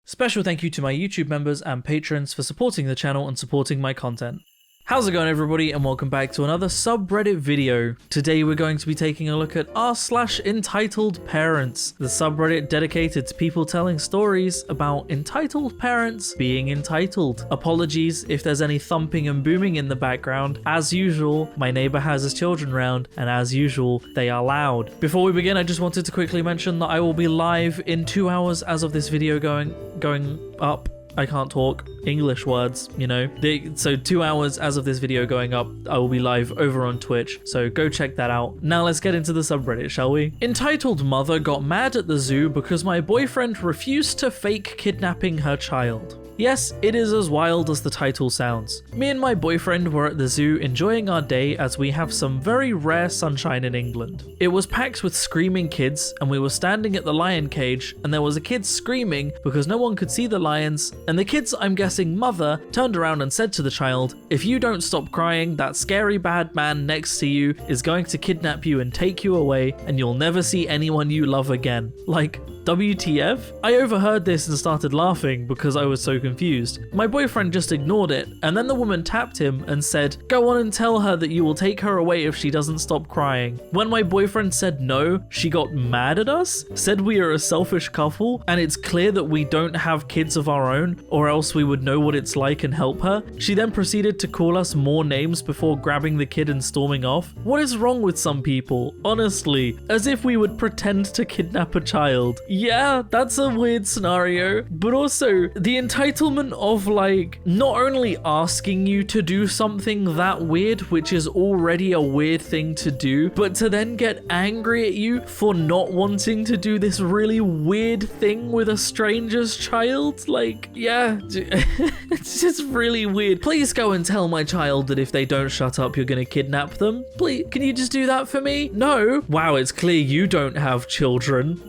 Special thank you to my YouTube members and patrons for supporting the channel and supporting my content. How's it going, everybody, and welcome back to another subreddit video. Today we're going to be taking a look at r/entitled parents, the subreddit dedicated to people telling stories about entitled parents being entitled. Apologies if there's any thumping and booming in the background. As usual, my neighbor has his children round, and as usual, they are loud. Before we begin, I just wanted to quickly mention that I will be live in 2 hours as of this video going up. I can't talk English words, you know. So 2 hours as of this video going up, I will be live over on Twitch, so go check that out. Now let's get into the subreddit, shall we? Entitled mother got mad at the zoo because my boyfriend refused to fake kidnapping her child. Yes, it is as wild as the title sounds. Me and my boyfriend were at the zoo enjoying our day as we have some very rare sunshine in England. It was packed with screaming kids, and we were standing at the lion cage, and there was a kid screaming because no one could see the lions, and the kid's, I'm guessing, mother turned around and said to the child, "If you don't stop crying, that scary bad man next to you is going to kidnap you and take you away, and you'll never see anyone you love again." Like, WTF? I overheard this and started laughing because I was so confused. My boyfriend just ignored it, and then the woman tapped him and said, "Go on and tell her that you will take her away if she doesn't stop crying." When my boyfriend said no, she got mad at us, said we are a selfish couple, and it's clear that we don't have kids of our own, or else we would know what it's like and help her. She then proceeded to call us more names before grabbing the kid and storming off. What is wrong with some people? Honestly, as if we would pretend to kidnap a child. Yeah, that's a weird scenario, but also the entitlement of, like, not only asking you to do something that weird, which is already a weird thing to do, but to then get angry at you for not wanting to do this really weird thing with a stranger's child. Like, yeah, it's just really weird. Please go and tell my child that if they don't shut up, you're gonna kidnap them. Please, can you just do that for me? No? Wow, it's clear you don't have children.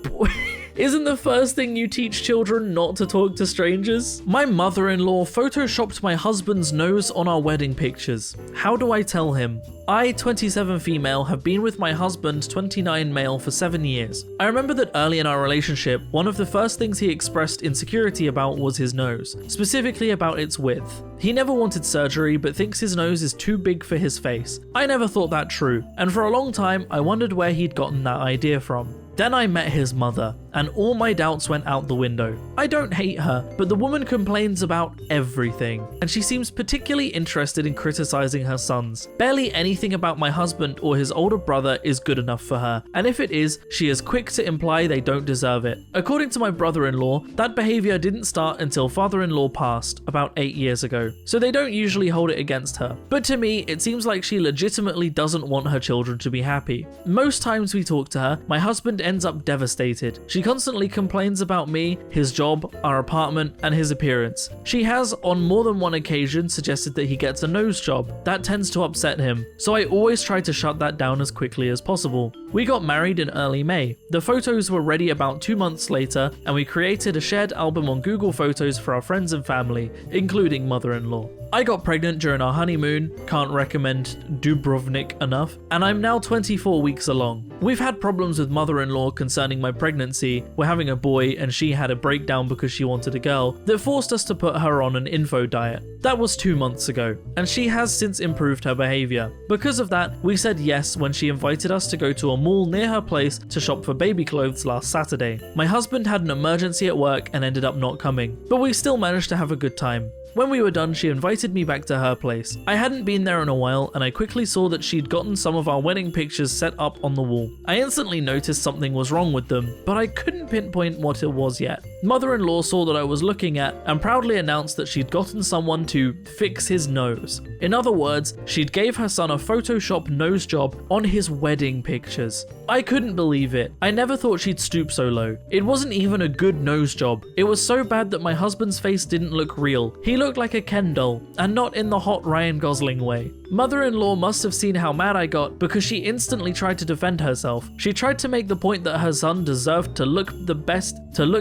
Isn't the first thing you teach children not to talk to strangers? My mother-in-law photoshopped my husband's nose on our wedding pictures. How do I tell him? I, 27 female, have been with my husband, 29 male, for 7 years. I remember that early in our relationship, one of the first things he expressed insecurity about was his nose, specifically about its width. He never wanted surgery, but thinks his nose is too big for his face. I never thought that true, and for a long time, I wondered where he'd gotten that idea from. Then I met his mother, and all my doubts went out the window. I don't hate her, but the woman complains about everything, and she seems particularly interested in criticizing her sons. Barely anything about my husband or his older brother is good enough for her, and if it is, she is quick to imply they don't deserve it. According to my brother-in-law, that behavior didn't start until father-in-law passed, about 8 years ago, so they don't usually hold it against her. But to me, it seems like she legitimately doesn't want her children to be happy. Most times we talk to her, my husband ends up devastated. She constantly complains about me, his job, our apartment, and his appearance. She has, on more than one occasion, suggested that he gets a nose job. That tends to upset him, so I always try to shut that down as quickly as possible. We got married in early May. The photos were ready about 2 months later, and we created a shared album on Google Photos for our friends and family, including mother-in-law. I got pregnant during our honeymoon, can't recommend Dubrovnik enough, and I'm now 24 weeks along. We've had problems with mother-in-law concerning my pregnancy. We're having a boy and she had a breakdown because she wanted a girl that forced us to put her on an info diet. That was 2 months ago, and she has since improved her behavior. Because of that, we said yes when she invited us to go to a mall near her place to shop for baby clothes last Saturday. My husband had an emergency at work and ended up not coming, but we still managed to have a good time. When we were done, she invited me back to her place. I hadn't been there in a while, and I quickly saw that she'd gotten some of our wedding pictures set up on the wall. I instantly noticed something was wrong with them, but I couldn't pinpoint what it was yet. Mother-in-law saw that I was looking at and proudly announced that she'd gotten someone to fix his nose. In other words, she'd gave her son a Photoshop nose job on his wedding pictures. I couldn't believe it. I never thought she'd stoop so low. It wasn't even a good nose job. It was so bad that my husband's face didn't look real. He looked like a Ken doll, and not in the hot Ryan Gosling way. Mother-in-law must have seen how mad I got because she instantly tried to defend herself. She tried to make the point that her son deserved to look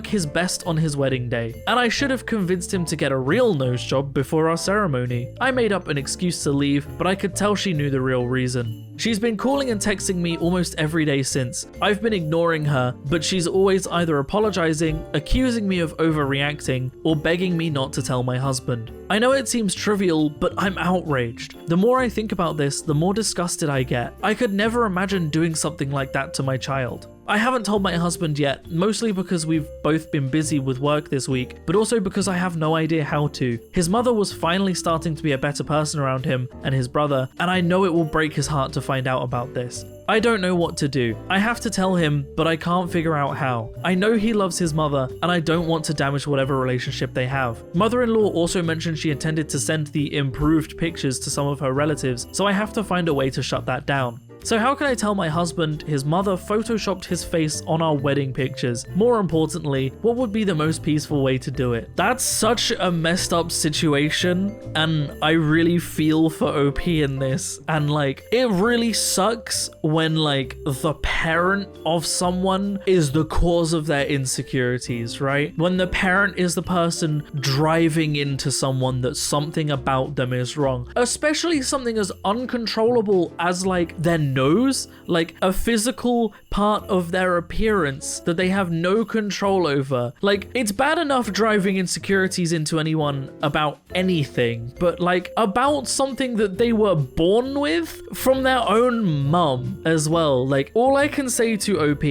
his best on his wedding day, and I should have convinced him to get a real nose job before our ceremony. I made up an excuse to leave, but I could tell she knew the real reason. She's been calling and texting me almost every day since. I've been ignoring her, but she's always either apologizing, accusing me of overreacting, or begging me not to tell my husband. I know it seems trivial, but I'm outraged. The more I think about this, the more disgusted I get. I could never imagine doing something like that to my child. I haven't told my husband yet, mostly because we've both been busy with work this week, but also because I have no idea how to. His mother was finally starting to be a better person around him and his brother, and I know it will break his heart to find out about this. I don't know what to do. I have to tell him, but I can't figure out how. I know he loves his mother, and I don't want to damage whatever relationship they have. Mother-in-law also mentioned she intended to send the improved pictures to some of her relatives, so I have to find a way to shut that down. So how can I tell my husband his mother photoshopped his face on our wedding pictures? More importantly, what would be the most peaceful way to do it? That's such a messed up situation, and I really feel for OP in this. And like, it really sucks when like the parent of someone is the cause of their insecurities, right? When the parent is the person driving into someone that something about them is wrong, especially something as uncontrollable as like their nose, like a physical part of their appearance that they have no control over. Like, it's bad enough driving insecurities into anyone about anything, but like about something that they were born with from their own mum as well. Like, all I can say to OP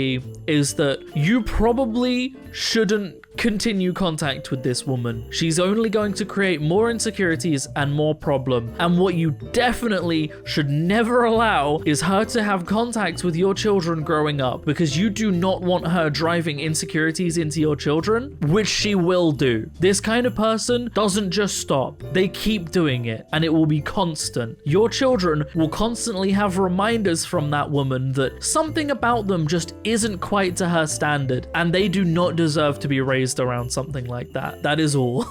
is that you probably shouldn't continue contact with this woman. She's only going to create more insecurities and more problem. And what you definitely should never allow is her to have contact with your children growing up, because you do not want her driving insecurities into your children, which she will do. This kind of person doesn't just stop. They keep doing it, and it will be constant. Your children will constantly have reminders from that woman that something about them just isn't quite to her standard, and they do not deserve to be raised around something like that. That is all.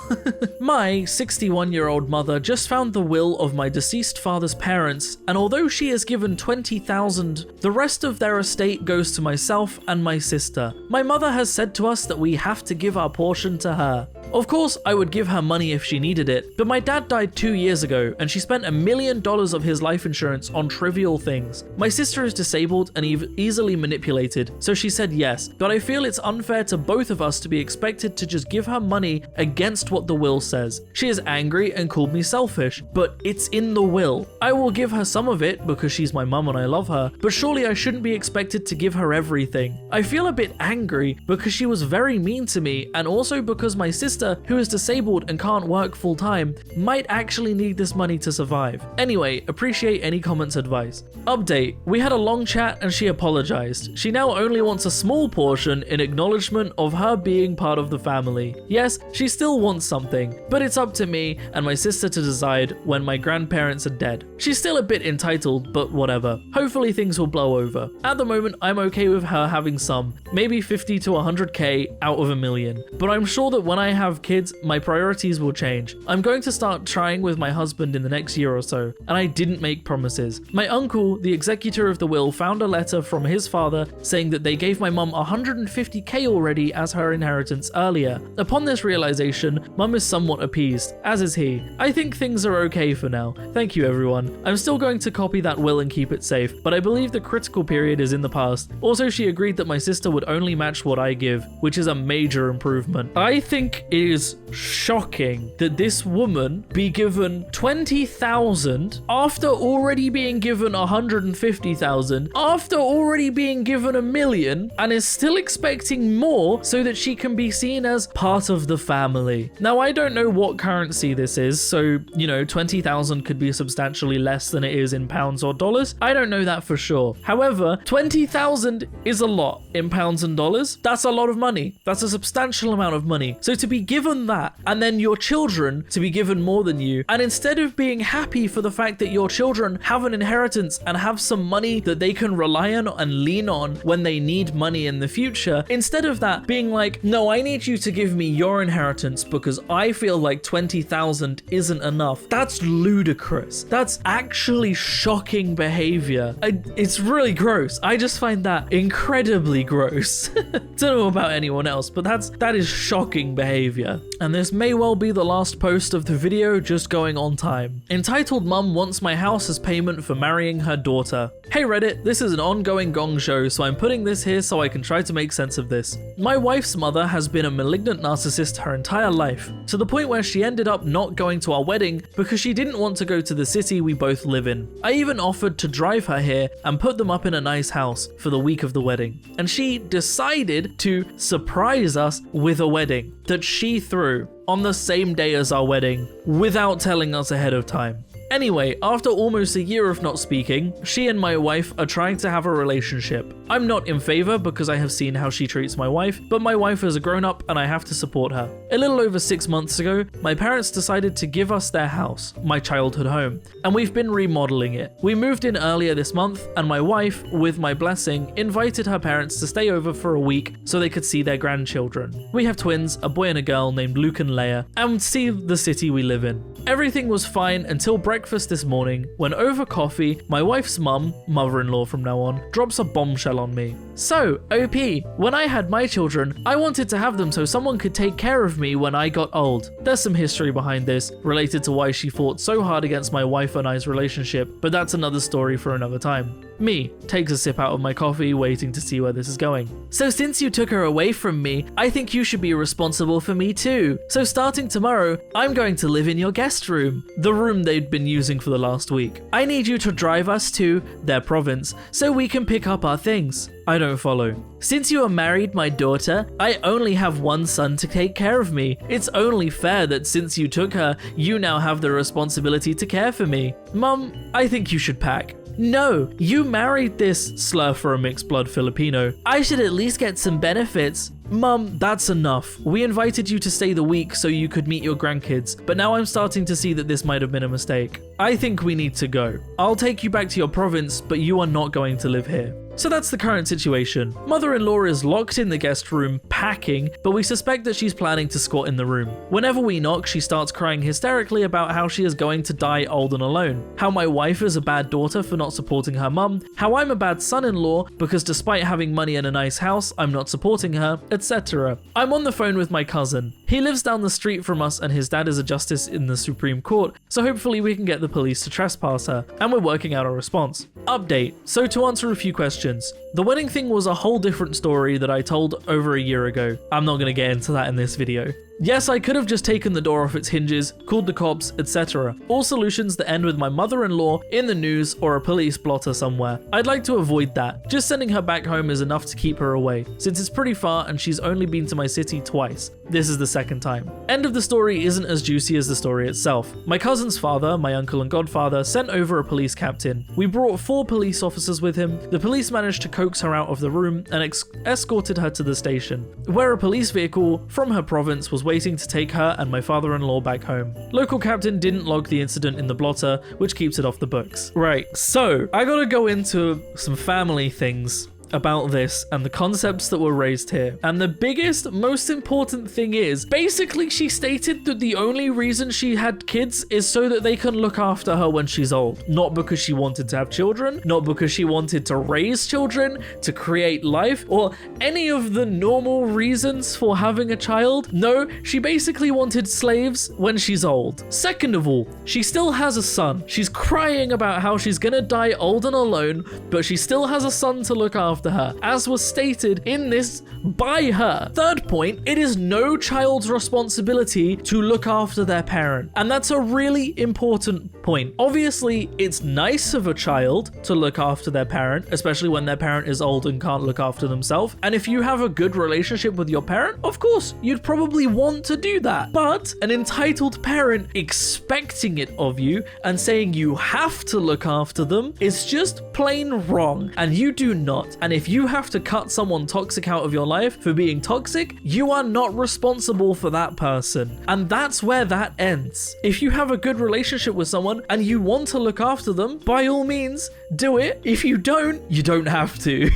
My 61-year-old mother just found the will of my deceased father's parents, and although she has given $20,000, the rest of their estate goes to myself and my sister. My mother has said to us that we have to give our portion to her. Of course, I would give her money if she needed it, but my dad died 2 years ago, and she spent $1 million of his life insurance on trivial things. My sister is disabled and easily manipulated, so she said yes, but I feel it's unfair to both of us to be expected to just give her money against what the will says. She is angry and called me selfish, but it's in the will. I will give her some of it because she's my mum and I love her, but surely I shouldn't be expected to give her everything. I feel a bit angry because she was very mean to me, and also because my sister, who is disabled and can't work full time, might actually need this money to survive. Anyway, appreciate any comments, advice. Update: we had a long chat and she apologized. She now only wants a small portion in acknowledgement of her being part of the family. Yes, she still wants something, but it's up to me and my sister to decide when my grandparents are dead. She's still a bit entitled, but whatever. Hopefully things will blow over. At the moment, I'm okay with her having some, maybe 50 to 100k out of $1 million, but I'm sure that when I have kids, my priorities will change. I'm going to start trying with my husband in the next year or so, and I didn't make promises. My uncle, the executor of the will, found a letter from his father saying that they gave my mum 150k already as her inheritance earlier. Upon this realization, mum is somewhat appeased, as is he. I think things are okay for now. Thank you, everyone. I'm still going to copy that will and keep it safe, but I believe the critical period is in the past. Also, she agreed that my sister would only match what I give, which is a major improvement. I think it is shocking that this woman be given $20,000 after already being given $150,000, after already being given $1 million, and is still expecting more so that she can be seen as part of the family. Now, I don't know what currency this is, so, you know, 20,000 could be substantially less than it is in pounds or dollars. I don't know that for sure. However, 20,000 is a lot in pounds and dollars. That's a lot of money. That's a substantial amount of money. So to be given that, and then your children to be given more than you. And instead of being happy for the fact that your children have an inheritance and have some money that they can rely on and lean on when they need money in the future, instead of that being like, no, I need you to give me your inheritance because I feel like 20,000 isn't enough. That's ludicrous. That's actually shocking behavior. It's really gross. I just find that incredibly gross. Don't know about anyone else, but that is shocking behavior. And this may well be the last post of the video, just going on time. Entitled Mum wants my house as payment for marrying her daughter. Hey Reddit, this is an ongoing gong show, so I'm putting this here so I can try to make sense of this. My wife's mother has been a malignant narcissist her entire life, to the point where she ended up not going to our wedding because she didn't want to go to the city we both live in. I even offered to drive her here and put them up in a nice house for the week of the wedding. And she decided to surprise us with a wedding that she threw on the same day as our wedding without telling us ahead of time. Anyway, after almost a year of not speaking, she and my wife are trying to have a relationship. I'm not in favor because I have seen how she treats my wife, but my wife is a grown-up and I have to support her. A little over 6 months ago, my parents decided to give us their house, my childhood home, and we've been remodeling it. We moved in earlier this month, and my wife, with my blessing, invited her parents to stay over for a week so they could see their grandchildren. We have twins, a boy and a girl named Luke and Leia, and see the city we live in. Everything was fine until breakfast this morning, when over coffee, my wife's mum, mother-in-law from now on, drops a bombshell on me. So, OP, when I had my children, I wanted to have them so someone could take care of me when I got old. There's some history behind this, related to why she fought so hard against my wife and I's relationship, but that's another story for another time. Me takes a sip out of my coffee, waiting to see where this is going. So since you took her away from me, I think you should be responsible for me too. So starting tomorrow, I'm going to live in your guest room, the room they'd been using for the last week. I need you to drive us to their province so we can pick up our things. I don't follow. Since you are married, my daughter, I only have one son to take care of me. It's only fair that since you took her, you now have the responsibility to care for me. Mum, I think you should pack. No, you married this slur for a mixed blood Filipino. I should at least get some benefits. Mum, that's enough. We invited you to stay the week so you could meet your grandkids, but now I'm starting to see that this might have been a mistake. I think we need to go. I'll take you back to your province, but you are not going to live here. So that's the current situation. Mother-in-law is locked in the guest room, packing, but we suspect that she's planning to squat in the room. Whenever we knock, she starts crying hysterically about how she is going to die old and alone, how my wife is a bad daughter for not supporting her mum, how I'm a bad son-in-law because despite having money and a nice house, I'm not supporting her, etc. I'm on the phone with my cousin. He lives down the street from us and his dad is a justice in the Supreme Court, so hopefully we can get the police to trespass her, and we're working out a response. Update. So to answer a few questions, the wedding thing was a whole different story that I told over a year ago. I'm not going to get into that in this video. Yes, I could have just taken the door off its hinges, called the cops, etc. All solutions that end with my mother-in-law in the news or a police blotter somewhere. I'd like to avoid that. Just sending her back home is enough to keep her away, since it's pretty far and she's only been to my city twice. This is the second time. End of the story isn't as juicy as the story itself. My cousin's father, my uncle and godfather, sent over a police captain. We brought 4 police officers with him. The police managed to coax her out of the room and escorted her to the station, where a police vehicle from her province was waiting to take her and my father-in-law back home. Local captain didn't log the incident in the blotter, which keeps it off the books. Right, so I gotta go into some family things about this and the concepts that were raised here. And the biggest, most important thing is, basically she stated that the only reason she had kids is so that they can look after her when she's old. Not because she wanted to have children, not because she wanted to raise children, to create life, or any of the normal reasons for having a child. No, she basically wanted slaves when she's old. Second of all, she still has a son. She's crying about how she's gonna die old and alone, but she still has a son to look after her, as was stated in this by her. Third point, it is no child's responsibility to look after their parent. And that's a really important point. Obviously, it's nice of a child to look after their parent, especially when their parent is old and can't look after themselves. And if you have a good relationship with your parent, of course, you'd probably want to do that. But an entitled parent expecting it of you and saying you have to look after them is just plain wrong. And you do not. And And if you have to cut someone toxic out of your life for being toxic, you are not responsible for that person. And that's where that ends. If you have a good relationship with someone and you want to look after them, by all means, do it. If you don't, you don't have to.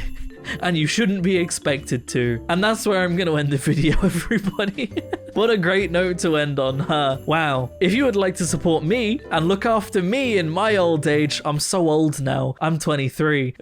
And you shouldn't be expected to. And that's where I'm going to end the video, everybody. What a great note to end on, huh? Wow. If you would like to support me and look after me in my old age, I'm so old now. I'm 23.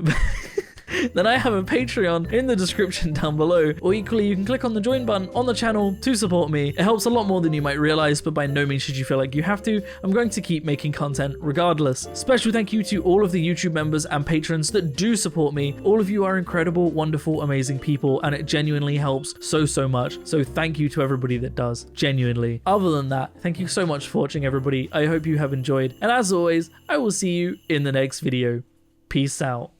Then I have a Patreon in the description down below, or equally you can click on the join button on the channel to support me. It helps a lot more than you might realize, but by no means should you feel like you have to. I'm going to keep making content regardless. Special thank you to all of the YouTube members and patrons that do support me. All of you are incredible, wonderful, amazing people, and it genuinely helps so much. So thank you to everybody that does, genuinely. Other than that, thank you so much for watching, everybody. I hope you have enjoyed, and as always, I will see you in the next video. Peace out.